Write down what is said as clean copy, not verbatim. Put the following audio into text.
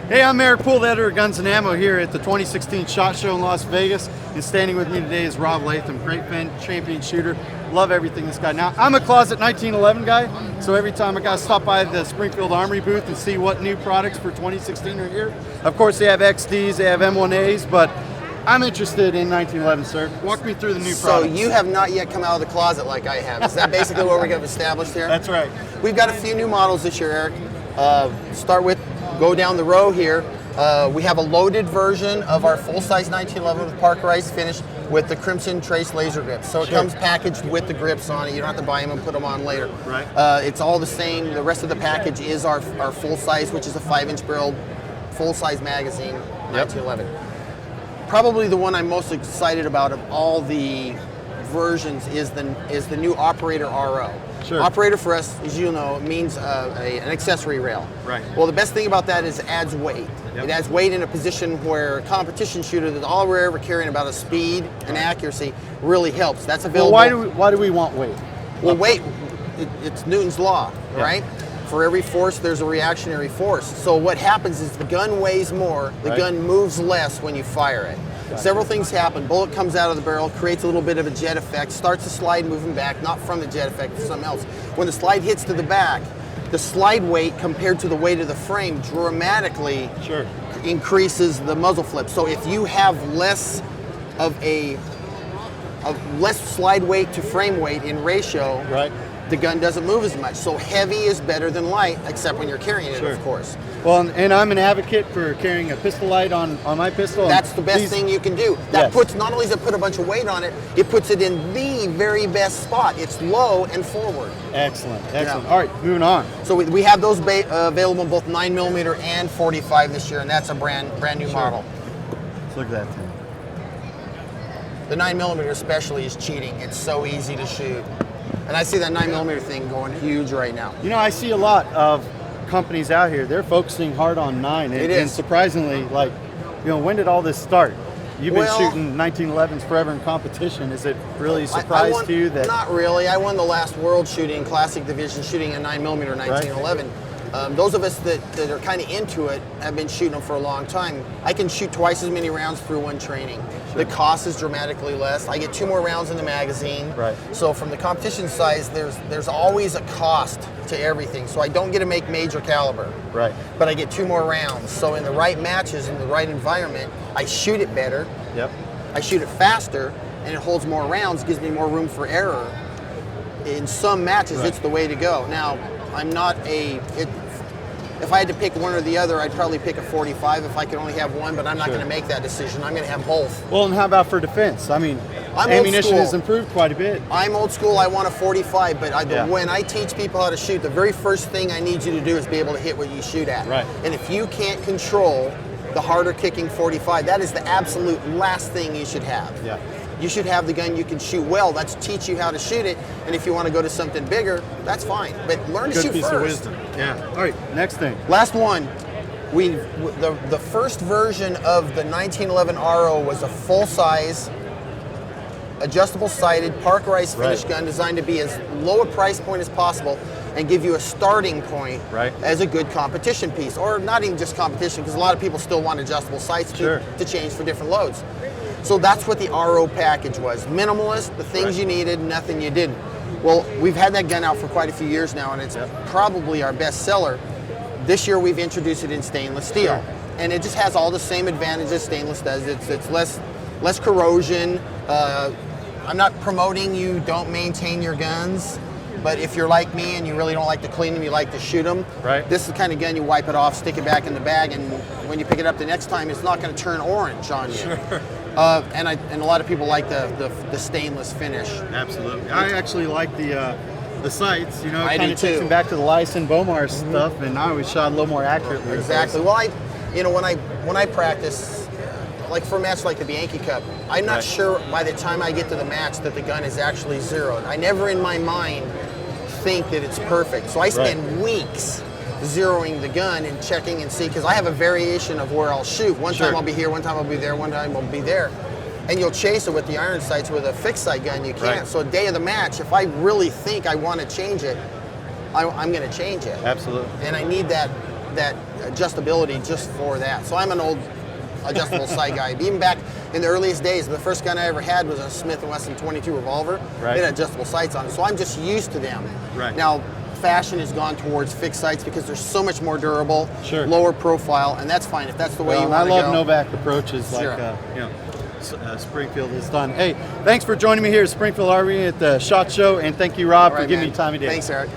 Hey, I'm Eric Poole, the editor of Guns and Ammo here at the 2016 SHOT Show in Las Vegas. And standing with me today is Rob Leatham, great fan, champion shooter. Love everything this guy. Now, I'm a closet 1911 guy, so every time I got to stop by the Springfield Armory booth and see what new products for 2016 are here. Of course, they have XDs, they have M1As, but I'm interested in 1911, sir. Walk me through the new products. So you have not yet come out of the closet like I have. Is that basically what we're going to establish here? That's right. We've got a few new models this year, Eric. Go down the row here. We have a loaded version of our full-size 1911 with parkerized finish with the Crimson Trace laser grips. So it comes packaged with the grips on it. You don't have to buy them and put them on later. Right. It's all the same. The rest of the package is our full-size, which is a 5-inch barrel, full-size magazine, 1911. Probably the one I'm most excited about of all the versions is the new Operator RO. Sure. Operator for us, as you know, means an accessory rail. Right. Well, the best thing about that is it adds weight. Yep. It adds weight in a position where a competition shooter, that all we're ever caring about is speed and accuracy, really helps. That's available. Well, why do we want weight? Well, weight, it's Newton's law, right? For every force, there's a reactionary force. So what happens is the gun weighs more, the gun moves less when you fire it. Gotcha. Several things happen. Bullet comes out of the barrel, creates a little bit of a jet effect, starts to slide moving back, not from the jet effect, but something else. When the slide hits to the back, the slide weight compared to the weight of the frame dramatically increases the muzzle flip. So if you have less slide weight to frame weight in ratio, the gun doesn't move as much. So heavy is better than light, except when you're carrying it, of course. Well, and I'm an advocate for carrying a pistol light on my pistol. That's the best thing you can do. That puts, not only does it put a bunch of weight on it, it puts it in the very best spot. It's low and forward. Excellent, excellent. Yeah. All right, moving on. So we have those available in both 9mm and 45 this year, and that's a brand new model. Let's look at that thing. The 9mm especially is cheating. It's so easy to shoot. And I see that 9mm thing going huge right now. You know, I see a lot of companies out here, they're focusing hard on 9. And surprisingly, like, you know, when did all this start? You've been shooting 1911s forever in competition. Is it really a surprise to you that? Not really. I won the last World Shooting Classic Division shooting a 9mm 1911. Those of us that are kind of into it have been shooting them for a long time. I can shoot twice as many rounds through one training. The cost is dramatically less. I get 2 more rounds in the magazine. So from the competition size, there's always a cost to everything. So I don't get to make major caliber. But I get 2 more rounds. So in the right matches, in the right environment, I shoot it better. I shoot it faster, and it holds more rounds, gives me more room for error. In some matches, it's the way to go. Now, I'm not if I had to pick one or the other, I'd probably pick a 45 if I could only have one, but I'm not going to make that decision. I'm going to have both. Well, and how about for defense? I mean, ammunition has improved quite a bit. I'm old school. I want a 45, but when I teach people how to shoot, the very first thing I need you to do is be able to hit what you shoot at. And if you can't control the harder kicking 45, that is the absolute last thing you should have. You should have the gun you can shoot well. Let's teach you how to shoot it. And if you want to go to something bigger, that's fine. But learn to shoot piece first. Of wisdom. All right, next thing. Last one. The first version of the 1911 RO was a full-size, adjustable sighted, parkerized finish gun designed to be as low a price point as possible and give you a starting point as a good competition piece. Or not even just competition, because a lot of people still want adjustable sights to change for different loads. So that's what the RO package was. Minimalist, the things you needed, nothing you didn't. Well, we've had that gun out for quite a few years now, and it's probably our best seller. This year we've introduced it in stainless steel. And it just has all the same advantages stainless does. It's less corrosion. I'm not promoting you don't maintain your guns, but if you're like me and you really don't like to clean them, you like to shoot them, this is the kind of gun you wipe it off, stick it back in the bag, and when you pick it up the next time, it's not going to turn orange on you. And a lot of people like the stainless finish. Absolutely. I actually like the sights. You know, it kind of takes me back to the Lyson Bomar stuff, and I always shot a little more accurately. Exactly. Well, when I practice, like for a match like the Bianchi Cup, I'm not sure by the time I get to the match that the gun is actually zeroed. I never in my mind think that it's perfect. So I spend weeks zeroing the gun and checking and see, because I have a variation of where I'll shoot. One time I'll be here, one time I'll be there, one time I'll be there. And you'll chase it with the iron sights. With a fixed sight gun, you can't. So day of the match, if I really think I want to change it, I'm going to change it. Absolutely. And I need that that adjustability just for that. So I'm an old adjustable sight guy. Even back in the earliest days, the first gun I ever had was a Smith & Wesson 22 revolver. Right. It had adjustable sights on it, so I'm just used to them. Right. Now, fashion has gone towards fixed sights because they're so much more durable, Sure. lower profile, and that's fine if that's the way you want to go. I love Novak approaches like Sure. Springfield has done. Hey, thanks for joining me here at Springfield Armory at the SHOT Show, and thank you, Rob, All for right, giving man. me time of day. Thanks, Eric.